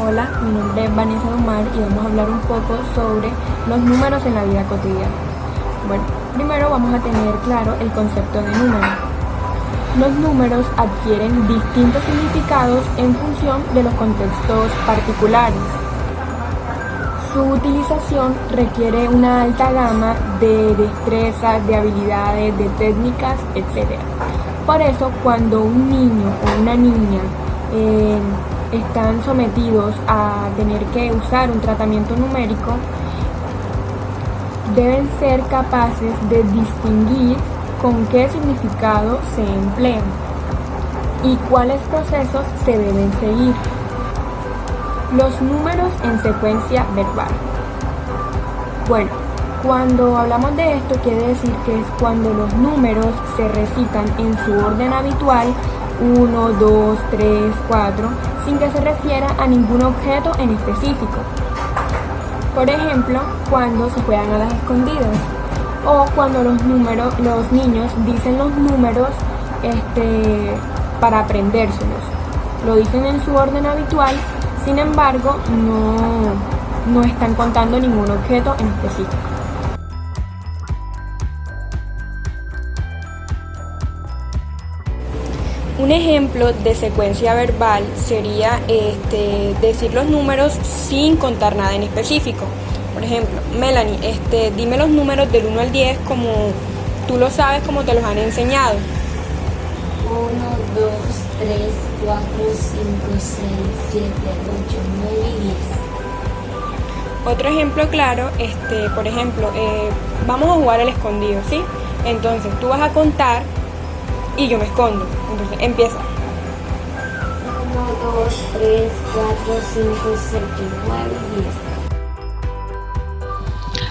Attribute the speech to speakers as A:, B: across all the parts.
A: Hola, mi nombre es Vanessa Dumar y vamos a hablar un poco sobre los números en la vida cotidiana. Bueno, primero vamos a tener claro el concepto de número. Los números adquieren distintos significados en función de los contextos particulares. Su utilización requiere una alta gama de destrezas, de habilidades, de técnicas, etc. Por eso, cuando un niño o una niña están sometidos a tener que usar un tratamiento numérico, deben ser capaces de distinguir con qué significado se emplean y cuáles procesos se deben seguir. Los números en secuencia verbal. Bueno, cuando hablamos de esto quiere decir que es cuando los números se recitan en su orden habitual, 1, 2, 3, 4, sin que se refiera a ningún objeto en específico. Por ejemplo, cuando se juegan a las escondidas o cuando los niños dicen los números para aprendérselos. Lo dicen en su orden habitual, sin embargo, no están contando ningún objeto en específico. Un ejemplo de secuencia verbal sería decir los números sin contar nada en específico. Por ejemplo, Melanie, dime los números del 1 al 10 como tú lo sabes, como te los han enseñado.
B: 1, 2, 3, 4, 5, 6, 7, 8, 9 y 10.
A: Otro ejemplo claro, por ejemplo, vamos a jugar al escondido, ¿sí? Entonces tú vas a contar y yo me escondo. Entonces empieza. 1,
B: 2, 3, 4, 5, 6, 9 y 10.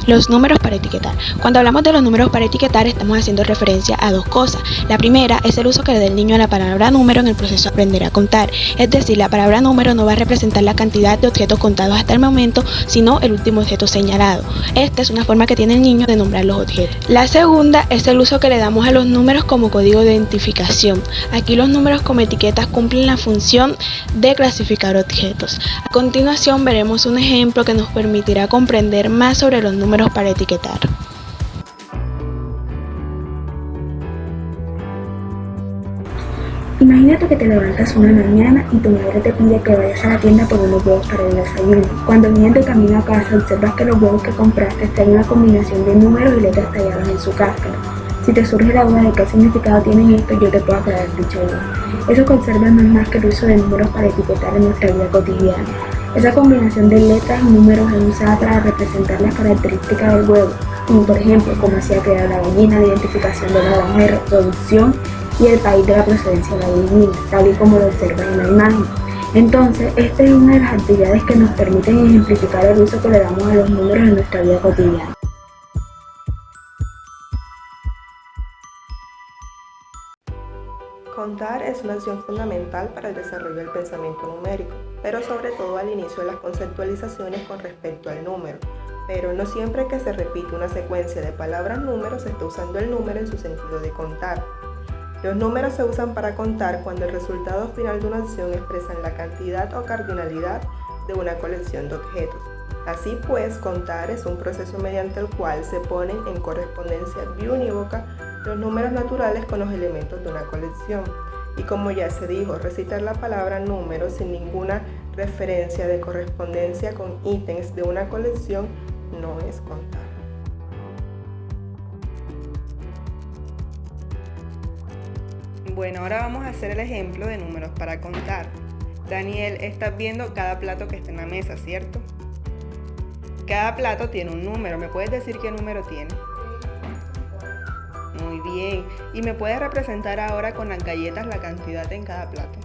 C: Los números para etiquetar. Cuando hablamos de los números para etiquetar estamos haciendo referencia a dos cosas. La primera es el uso que le da el niño a la palabra número en el proceso de aprender a contar. Es decir, la palabra número no va a representar la cantidad de objetos contados hasta el momento, sino el último objeto señalado. Esta es una forma que tiene el niño de nombrar los objetos. La segunda es el uso que le damos a los números como código de identificación. Aquí los números como etiquetas cumplen la función de clasificar objetos. A continuación veremos un ejemplo que nos permitirá comprender más sobre los números para etiquetar.
D: Imagínate que te levantas una mañana y tu madre te pide que vayas a la tienda por unos huevos para el desayuno. Cuando vienes de camino a casa observas que los huevos que compraste tienen una combinación de números y letras talladas en su cáscara. Si te surge la duda de qué significado tienen esto, yo te puedo aclarar dicha duda. Eso que observas no es más que el uso de números para etiquetar en nuestra vida cotidiana. Esa combinación de letras y números es usada para representar las características del huevo, como por ejemplo cómo se ha creado la gallina, la identificación de la granja de reproducción y el país de la procedencia de la gallina, tal y como lo observa en la imagen. Entonces, esta es una de las actividades que nos permiten ejemplificar el uso que le damos a los números en nuestra vida cotidiana.
E: Contar es una acción fundamental para el desarrollo del pensamiento numérico, pero sobre todo al inicio de las conceptualizaciones con respecto al número. Pero no siempre que se repite una secuencia de palabras números se está usando el número en su sentido de contar. Los números se usan para contar cuando el resultado final de una acción expresa la cantidad o cardinalidad de una colección de objetos. Así pues, contar es un proceso mediante el cual se ponen en correspondencia biunívoca los números naturales con los elementos de una colección. Y como ya se dijo, recitar la palabra número sin ninguna referencia de correspondencia con ítems de una colección no es contar. Bueno, ahora vamos a hacer el ejemplo de números para contar. Daniel, estás viendo cada plato que está en la mesa, ¿cierto? Cada plato tiene un número. ¿Me puedes decir qué número tiene? Muy bien. ¿Y me puedes representar ahora con las galletas la cantidad en cada plato?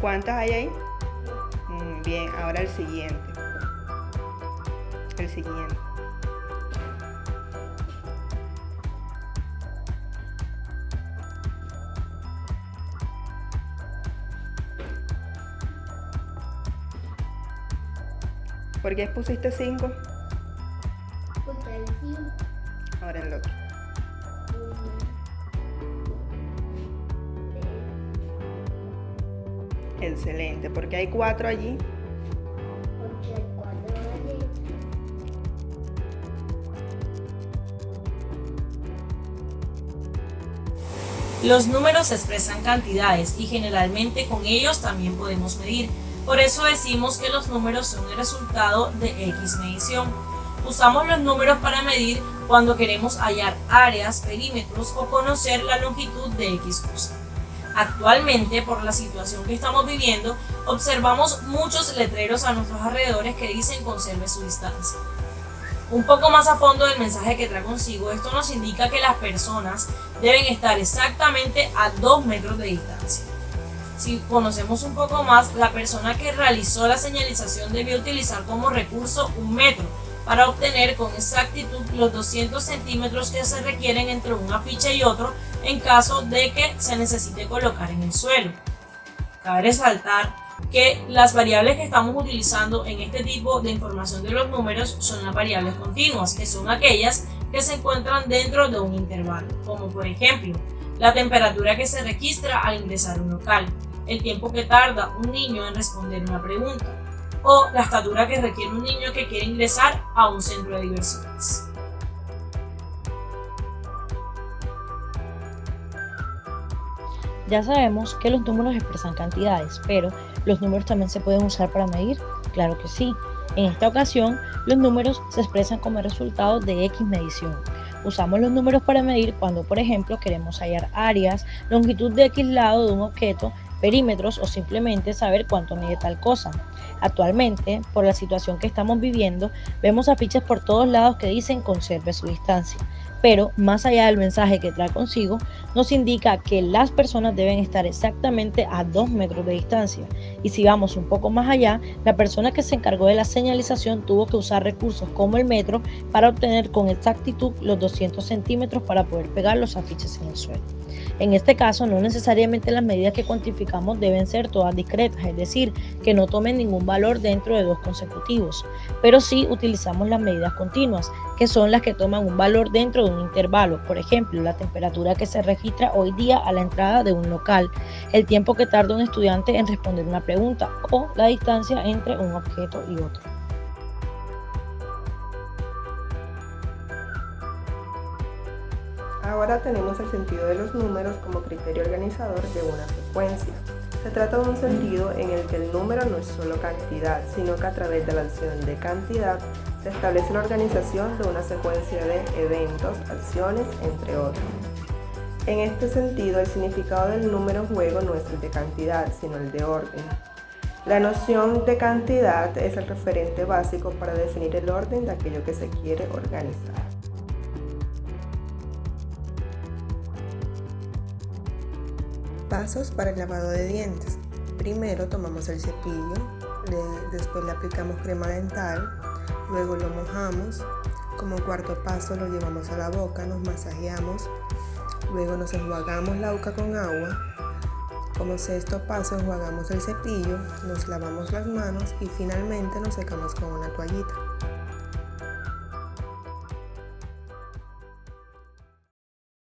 E: ¿Cuántas hay ahí? Muy bien. Ahora el siguiente. El siguiente. ¿Por qué pusiste 5?
B: Porque el 5.
E: Ahora el otro.
B: 1,
E: Excelente, porque hay 4 allí.
B: Porque hay 4 allí.
F: Los números expresan cantidades y generalmente con ellos también podemos medir. Por eso decimos que los números son el resultado de X medición. Usamos los números para medir cuando queremos hallar áreas, perímetros o conocer la longitud de X cosa. Actualmente, por la situación que estamos viviendo, observamos muchos letreros a nuestros alrededores que dicen conserve su distancia. Un poco más a fondo del mensaje que trae consigo, esto nos indica que las personas deben estar exactamente a 2 metros de distancia. Si conocemos un poco más, la persona que realizó la señalización debió utilizar como recurso 1 metro para obtener con exactitud los 200 centímetros que se requieren entre un afiche y otro en caso de que se necesite colocar en el suelo. Cabe resaltar que las variables que estamos utilizando en este tipo de información de los números son las variables continuas, que son aquellas que se encuentran dentro de un intervalo, como por ejemplo, la temperatura que se registra al ingresar a un local, el tiempo que tarda un niño en responder una pregunta, o la estatura que requiere un niño que quiere ingresar a un centro de diversiones.
G: Ya sabemos que los números expresan cantidades, pero ¿los números también se pueden usar para medir? Claro que sí. En esta ocasión, los números se expresan como el resultado de X medición. Usamos los números para medir cuando, por ejemplo, queremos hallar áreas, longitud de X lado de un objeto, perímetros o simplemente saber cuánto mide tal cosa. Actualmente, por la situación que estamos viviendo, vemos afiches por todos lados que dicen conserve su distancia. Pero, más allá del mensaje que trae consigo, nos indica que las personas deben estar exactamente a 2 metros de distancia. Y si vamos un poco más allá, la persona que se encargó de la señalización tuvo que usar recursos como el metro para obtener con exactitud los 200 centímetros para poder pegar los afiches en el suelo. En este caso, no necesariamente las medidas que cuantificamos deben ser todas discretas, es decir, que no tomen ningún valor dentro de 2 consecutivos, pero sí utilizamos las medidas continuas, que son las que toman un valor dentro de un intervalo, por ejemplo, la temperatura que se registra hoy día a la entrada de un local, el tiempo que tarda un estudiante en responder una pregunta o la distancia entre un objeto y otro.
E: Ahora tenemos el sentido de los números como criterio organizador de una secuencia. Se trata de un sentido en el que el número no es solo cantidad, sino que a través de la acción de cantidad se establece la organización de una secuencia de eventos, acciones, entre otros. En este sentido, el significado del número en juego no es el de cantidad, sino el de orden. La noción de cantidad es el referente básico para definir el orden de aquello que se quiere organizar. Pasos para el lavado de dientes. Primero tomamos el cepillo, después le aplicamos crema dental, luego lo mojamos. Como cuarto paso lo llevamos a la boca, nos masajeamos, luego nos enjuagamos la boca con agua. Como sexto paso enjuagamos el cepillo, nos lavamos las manos y finalmente nos secamos con una toallita.